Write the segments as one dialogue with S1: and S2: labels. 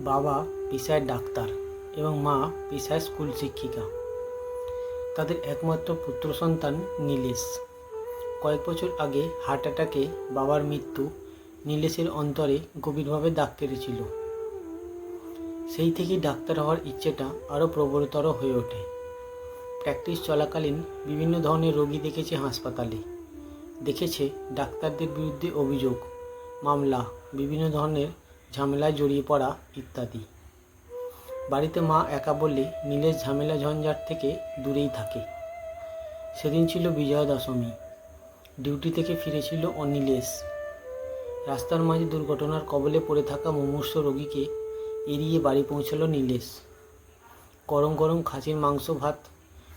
S1: বাবা পেশায় ডাক্তার এবং মা পেশায় স্কুল শিক্ষিকা। তাদের একমাত্র পুত্র সন্তান নীলেশ। কয়েক বছর আগে হার্ট অ্যাটাকে বাবার মৃত্যু নীলেশের অন্তরে গভীরভাবে দাগ কেটেছিল। সেই থেকেই ডাক্তার হওয়ার ইচ্ছেটা আরও প্রবলতর হয়ে ওঠে। প্র্যাকটিস চলাকালীন বিভিন্ন ধরনের রোগী দেখেছে হাসপাতালে, দেখেছে ডাক্তারদের বিরুদ্ধে অভিযোগ, মামলা, বিভিন্ন ধরনের ঝামেলায় জড়িয়ে পড়া ইত্যাদি। বাড়িতে মা একা বললে নীলেশ ঝামেলা ঝঞ্ঝাট থেকে দূরেই থাকে। সেদিন ছিল বিজয়া দশমী। ডিউটি থেকে ফিরেছিল নীলেশ। রাস্তার মাঝে দুর্ঘটনার কবলে পড়ে থাকা মুমূর্ষু রোগীকে এড়িয়ে বাড়ি পৌঁছালো নীলেশ। গরম গরম খাসির মাংস ভাত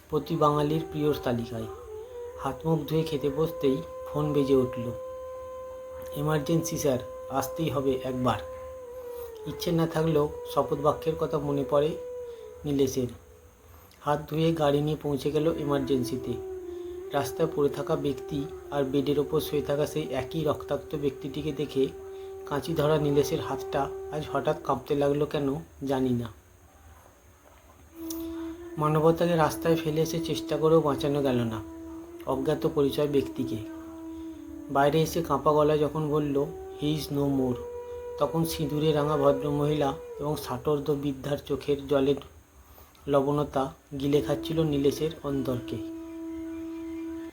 S1: প্রতি বাঙালির প্রিয় তালিকায়। হাত মুখ ধুয়ে খেতে বসতেই ফোন বেজে উঠল। এমার্জেন্সি স্যার, আসতেই হবে একবার। ইচ্ছে না থাকলেও শপথ বাক্যের কথা মনে পড়ে নীলেশের। হাত ধুয়ে গাড়ি নিয়ে পৌঁছে গেল এমার্জেন্সিতে। রাস্তায় পড়ে থাকা ব্যক্তি আর বেডের ওপর শুয়ে থাকা সেই একই রক্তাক্ত ব্যক্তিটিকে দেখে কাঁচি ধরা নীলেশের হাতটা আজ হঠাৎ কাঁপতে লাগলো কেন জানি না। মানবতাকে রাস্তায় ফেলে এসে চেষ্টা করেও বাঁচানো গেল না অজ্ঞাত পরিচয় ব্যক্তিকে। বাইরে এসে কাঁপা গলায় যখন বলল হি ইজ নো মোর, তখন সিঁদুরে রাঙা ভদ্রমহিলা এবং ষাটোর্ধ্ব বৃদ্ধার চোখের জলের লবণতা গিলে খাচ্ছিল নীলেশের অন্তরকে।